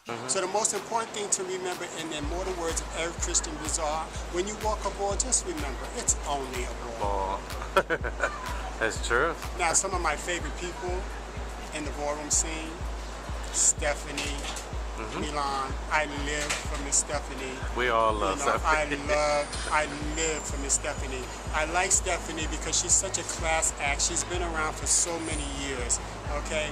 So the most important thing to remember, in the immortal words of Eric Christian Bizarre, when you walk a ball, just remember, it's only a ball. That's true. Now, some of my favorite people in the ballroom scene, Stephanie, Milan. I live for Miss Stephanie. We all love Stephanie. I live for Miss Stephanie. I like Stephanie because she's such a class act. She's been around for so many years. Okay,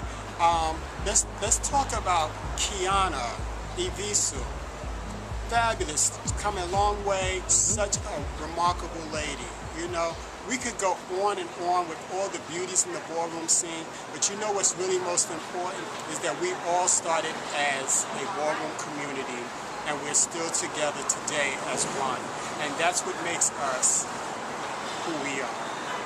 let's talk about Kiana Ivisu. Fabulous, come a long way. Such a remarkable lady. You know, we could go on and on with all the beauties in the ballroom scene, but you know what's really most important is that we all started as a ballroom community, and we're still together today as one. And that's what makes us who we are.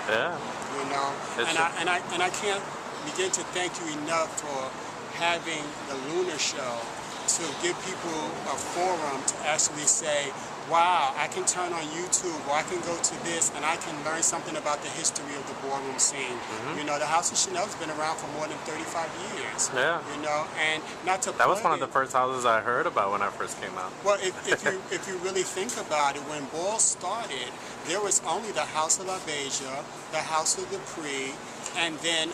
Yeah. You know, and I can't begin to thank you enough for having the Lunar Show to give people a forum to actually say, wow, I can turn on YouTube or I can go to this and I can learn something about the history of the ballroom scene. You know, the House of Chanel's been around for more than 35 years. Yeah. You know, and not to That was one of the first houses I heard about when I first came out. Well, if you really think about it, when balls started, there was only the House of La Beja, the House of the Prix, and then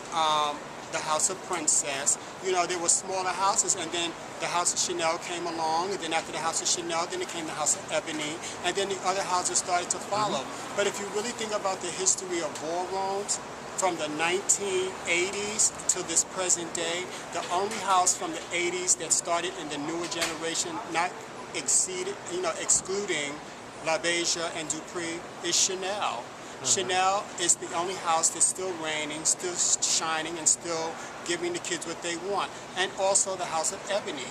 the House of Princess. You know, there were smaller houses, and then the House of Chanel came along, and then after the House of Chanel, then it came the House of Ebony, and then the other houses started to follow. But if you really think about the history of ballrooms, from the 1980s to this present day, the only house from the 80s that started in the newer generation, not excluding La Beja and Dupree, is Chanel. Chanel is the only house that's still reigning, still shining, and still giving the kids what they want. And also the House of Ebony.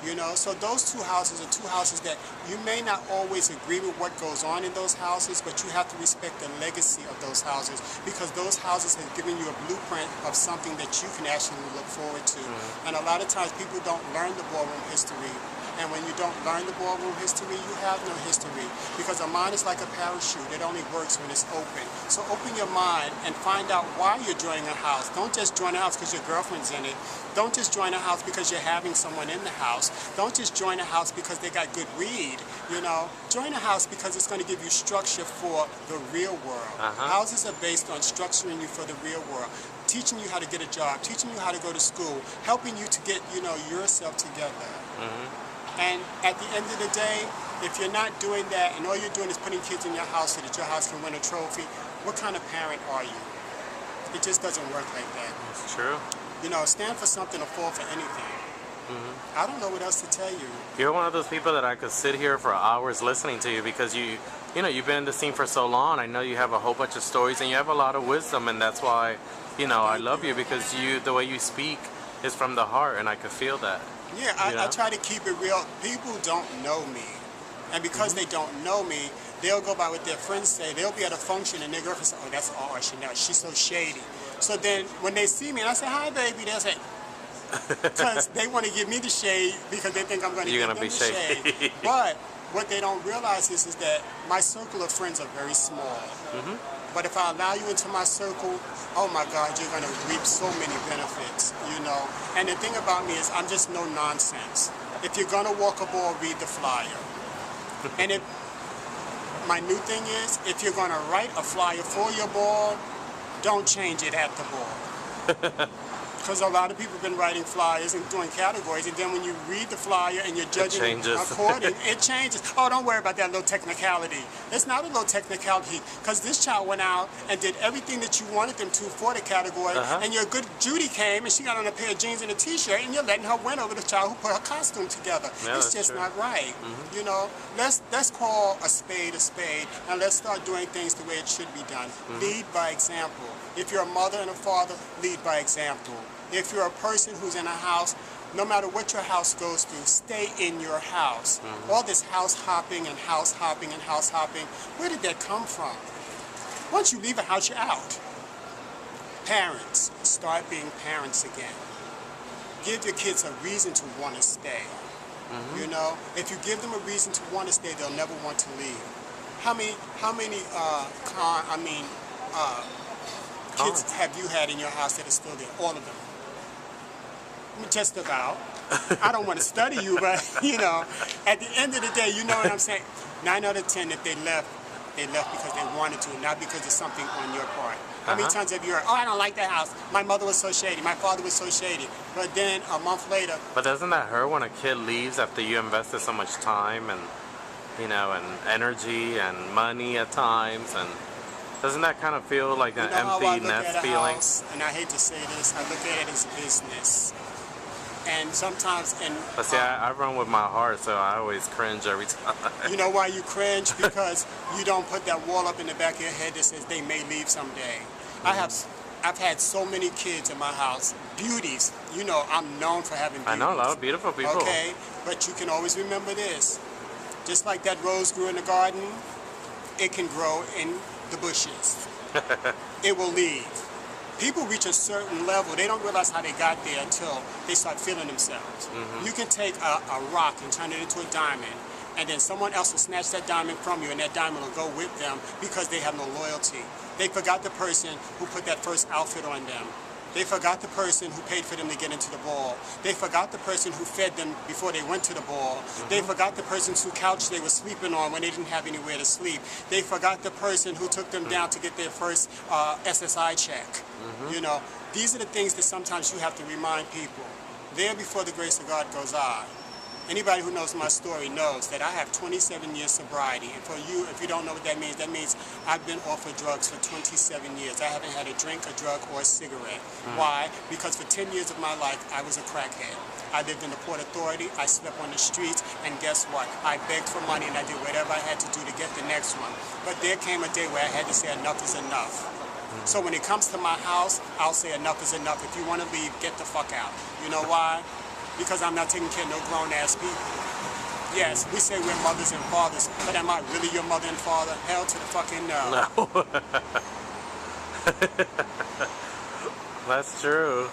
You know, so those two houses are two houses that you may not always agree with what goes on in those houses, but you have to respect the legacy of those houses, because those houses have given you a blueprint of something that you can actually look forward to. And a lot of times people don't learn the ballroom history. And when you don't learn the ballroom history, you have no history. Because a mind is like a parachute. It only works when it's open. So open your mind and find out why you're joining a house. Don't just join a house because your girlfriend's in it. Don't just join a house because you're having someone in the house. Don't just join a house because they got good weed. You know, join a house because it's going to give you structure for the real world. Houses are based on structuring you for the real world. Teaching you how to get a job, teaching you how to go to school, helping you to get, you know, yourself together. And at the end of the day, if you're not doing that and all you're doing is putting kids in your house so that your house can win a trophy, what kind of parent are you? It just doesn't work like that. It's true. You know, stand for something or fall for anything. I don't know what else to tell you. You're one of those people that I could sit here for hours listening to you, because you know, you've been in the scene for so long. I know you have a whole bunch of stories and you have a lot of wisdom, and that's why, you know, I love you, because the way you speak is from the heart, and I could feel that. Yeah, I try to keep it real. People don't know me. And because they don't know me, they'll go by what their friends say. They'll be at a function and their girlfriend says, oh, that's all Chanel. She's so shady. So then when they see me and I say, hi, baby, they'll say, because they want to give me the shade because they think I'm going to give them the shade. But what they don't realize is that my circle of friends are very small. But if I allow you into my circle, oh my God, you're going to reap so many benefits, you know. And the thing about me is I'm just no nonsense. If you're going to walk a ball, read the flyer. And my new thing is, if you're going to write a flyer for your ball, don't change it at the ball. Because a lot of people have been writing flyers and doing categories, and then when you read the flyer and you're judging according, it changes. Oh, don't worry about that little technicality. It's not a little technicality, because this child went out and did everything that you wanted them to for the category, and your good Judy came and she got on a pair of jeans and a t-shirt, and you're letting her win over the child who put her costume together. Yeah, it's just not right. You know, let's call a spade, and let's start doing things the way it should be done. Lead by example. If you're a mother and a father, lead by example. If you're a person who's in a house, no matter what your house goes through, stay in your house. All this house hopping and house hopping and house hopping, where did that come from? Once you leave a house, you're out. Parents, start being parents again. Give your kids a reason to want to stay. You know, if you give them a reason to want to stay, they'll never want to leave. How many kids have you had in your house that are still there? All of them. Just about. I don't want to study you, but you know, at the end of the day, you know what I'm saying. 9 out of 10, if they left because they wanted to, not because of something on your part. How many times have you heard, oh, I don't like that house. My mother was so shady. My father was so shady. But then a month later. But doesn't that hurt when a kid leaves after you invested so much time and, you know, and energy and money at times? And doesn't that kind of feel like an empty nest feeling? House, and I hate to say this, I look at it as a business. And sometimes, but see, I run with my heart, so I always cringe every time. You know why you cringe? Because you don't put that wall up in the back of your head that says they may leave someday. I've had so many kids in my house, beauties. You know, I'm known for having beauties. I know a lot of beautiful people. Okay, but you can always remember this. Just like that rose grew in the garden, it can grow in the bushes. It will leave. People reach a certain level, they don't realize how they got there until they start feeling themselves. You can take a rock and turn it into a diamond, and then someone else will snatch that diamond from you, and that diamond will go with them because they have no loyalty. They forgot the person who put that first outfit on them. They forgot the person who paid for them to get into the ball. They forgot the person who fed them before they went to the ball. They forgot the person's whose couch they were sleeping on when they didn't have anywhere to sleep. They forgot the person who took them down to get their first SSI check. You know, these are the things that sometimes you have to remind people. There before the grace of God goes I. Anybody who knows my story knows that I have 27 years sobriety. And for you, if you don't know what that means I've been off of drugs for 27 years. I haven't had a drink, a drug, or a cigarette. Why? Because for 10 years of my life, I was a crackhead. I lived in the Port Authority, I slept on the streets, and guess what? I begged for money and I did whatever I had to do to get the next one. But there came a day where I had to say enough is enough. So when it comes to my house, I'll say enough is enough. If you want to leave, get the fuck out. You know why? Because I'm not taking care of no grown-ass people. Yes, we say we're mothers and fathers, but am I really your mother and father? Hell to the fucking no. That's true.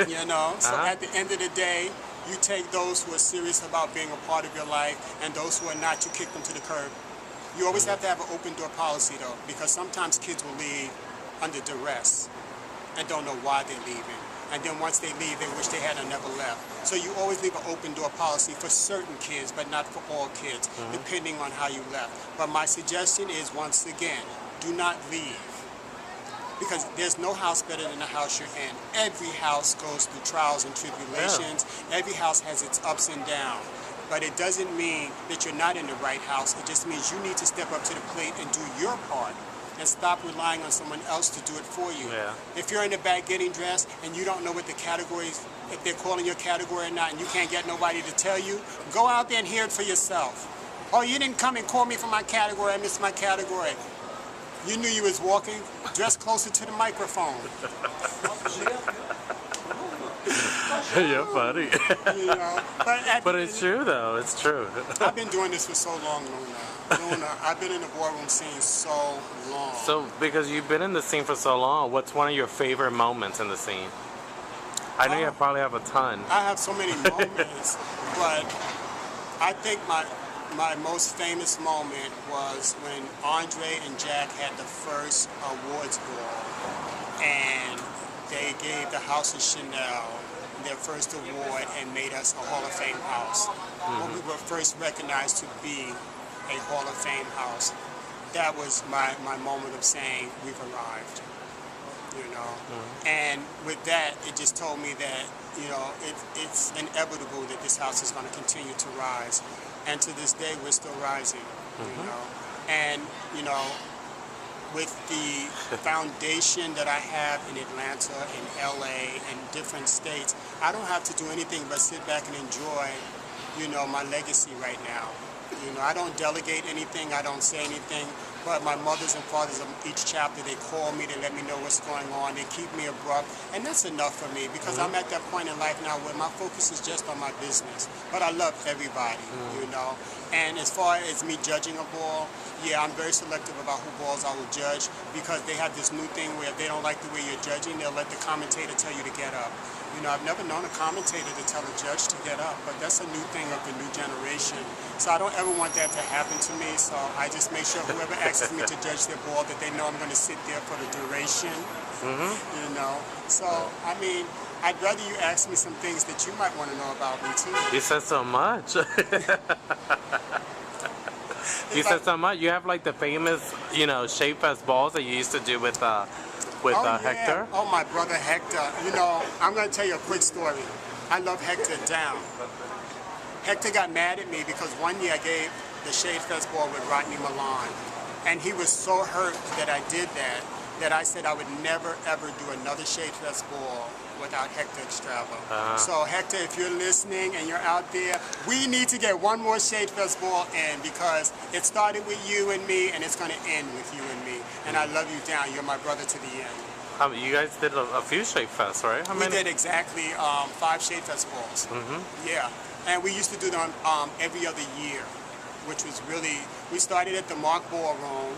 You know, so at the end of the day, you take those who are serious about being a part of your life, and those who are not, you kick them to the curb. You always have to have an open door policy though, because sometimes kids will leave under duress and don't know why they're leaving. And then once they leave, they wish they had never left. So you always leave an open door policy for certain kids, but not for all kids, depending on how you left. But my suggestion is, once again, do not leave. Because there's no house better than the house you're in. Every house goes through trials and tribulations. Yeah. Every house has its ups and downs. But it doesn't mean that you're not in the right house. It just means you need to step up to the plate and do your part. And stop relying on someone else to do it for you. Yeah. If you're in the back getting dressed and you don't know what the categories, if they're calling your category or not, and you can't get nobody to tell you, go out there and hear it for yourself. Oh, you didn't come and call me for my category, I missed my category. You knew you was walking, dress closer to the microphone. You're funny. You know, but it's true though, it's true. I've been doing this for so long now. I've been in the ballroom scene so long. So, because you've been in the scene for so long, what's one of your favorite moments in the scene? I know you probably have a ton. I have so many moments, but I think my most famous moment was when Andre and Jack had the first awards ball, and they gave the House of Chanel their first award and made us a Hall of Fame house. When we were first recognized to be a Hall of Fame house, that was my moment of saying we've arrived, you know. And with that, it just told me that, you know, it's inevitable that this house is going to continue to rise. And to this day, we're still rising, you know. And, you know, with the foundation that I have in Atlanta, in LA, and different states, I don't have to do anything but sit back and enjoy, you know, my legacy right now. You know, I don't delegate anything, I don't say anything, but my mothers and fathers of each chapter, they call me, they let me know what's going on, they keep me abrupt, and that's enough for me, because I'm at that point in life now where my focus is just on my business. But I love everybody, you know. And as far as me judging a ball, yeah, I'm very selective about who balls I will judge, because they have this new thing where if they don't like the way you're judging, they'll let the commentator tell you to get up. You know, I've never known a commentator to tell a judge to get up, but that's a new thing of the new generation. So I don't ever want that to happen to me, so I just make sure whoever asks me to judge their ball, that they know I'm going to sit there for the duration, you know. So, I mean, I'd rather you ask me some things that you might want to know about me too. You said so much. You said so much. You have like the famous, Shape Fest balls that you used to do with Oh yeah. Hector. Oh, my brother Hector. I'm going to tell you a quick story. I love Hector down. Hector got mad at me because one year I gave the Shade Fest ball with Rodney Milan. And he was so hurt that I did that I said I would never ever do another Shade Fest ball without Hector Estrabo. So Hector, if you're listening and you're out there, we need to get one more Shade Fest ball in because it started with you and me and it's going to end with you and me. And I love you down. You're my brother to the end. You guys did a few Shape Fests, right? How many? We did exactly 5 Shade Fest balls. Yeah. And we used to do them every other year, which was really, we started at the Mark Ballroom,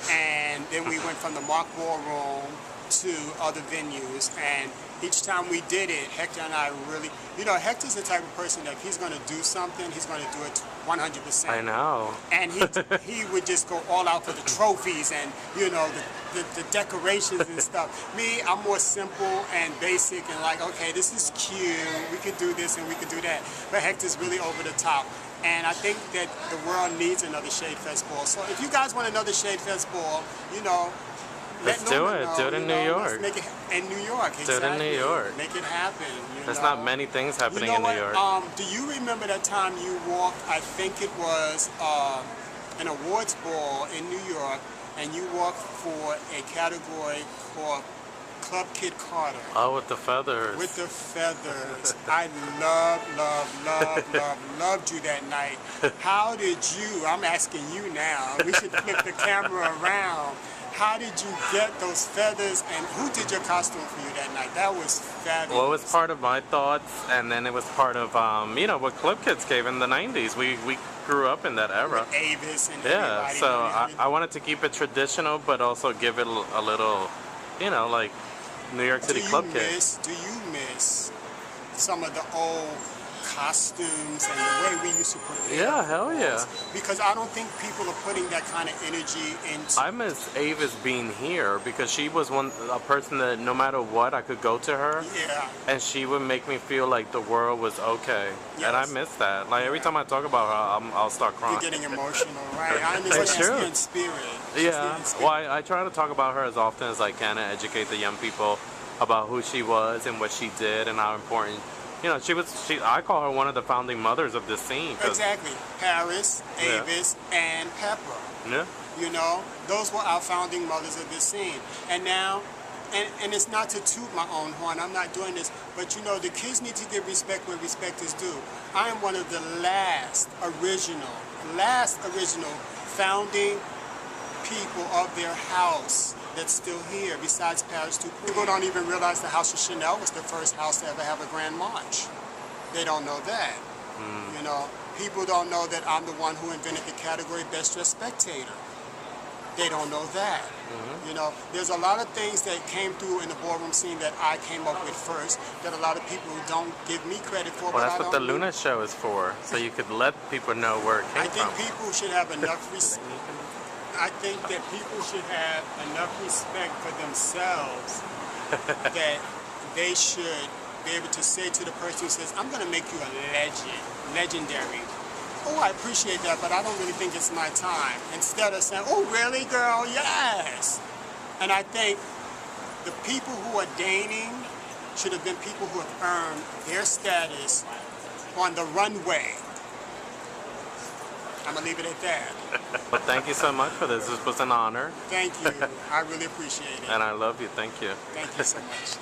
and then we went from the Mark Ballroom to other venues, and each time we did it, Hector and I really, Hector's the type of person that if he's going to do something, he's going to do it 100%. I know. And he would just go all out for the trophies and, the decorations and stuff. Me, I'm more simple and basic and like, okay, this is cute, we could do this and we could do that. But Hector's really over the top. And I think that the world needs another Shade Fest ball. So if you guys want another Shade Fest ball, let's do it. Do it in New York. Let's make it in New York. Exactly. Do it in New York. Make it happen. There's not many things happening in New York. Do you remember that time you walked? I think it was an awards ball in New York, and you walked for a category called Club Kid Carter. Oh, with the feathers. With the feathers. I loved you that night. How did you, I'm asking you now, we should flip the camera around. How did you get those feathers, and who did your costume for you that night? That was fabulous. Well, it was part of my thoughts, and then it was part of, what Club Kids gave in the 90s. We grew up in that era. With Avis and yeah, everybody. so I wanted to keep it traditional, but also give it a little, like New York City Club Kids. Do you miss some of the old costumes and the way we used to prepare? Yeah, hell yeah. Because I don't think people are putting that kind of energy into... I miss Avis being here because she was a person that no matter what, I could go to her. Yeah. And she would make me feel like the world was okay. Yes. And I miss that. Like every time I talk about her, I'll start crying. You're getting emotional, right? I understand. She's in spirit. Yeah. Well, I try to talk about her as often as I can and educate the young people about who she was and what she did and how important... I call her one of the founding mothers of this scene. Exactly. Paris, Avis, and Pepper. Yeah. Those were our founding mothers of this scene. And now, and it's not to toot my own horn, I'm not doing this, but the kids need to give respect where respect is due. I am one of the last original founding people of their house that's still here, besides Paris too. People don't even realize the House of Chanel was the first house to ever have a grand march. They don't know that. People don't know that I'm the one who invented the category Best Dressed Spectator. They don't know that. There's a lot of things that came through in the ballroom scene that I came up with first, that a lot of people don't give me credit for. Well, that's what the Luna show is for, so you could let people know where it came from. I think people should have enough respect. I think that people should have enough respect for themselves that they should be able to say to the person who says, I'm going to make you a legendary. Oh, I appreciate that, but I don't really think it's my time. Instead of saying, oh, really, girl? Yes. And I think the people who are deigning should have been people who have earned their status on the runway. I'm going to leave it at that. Well, thank you so much for this. This was an honor. Thank you. I really appreciate it. And I love you. Thank you. Thank you so much.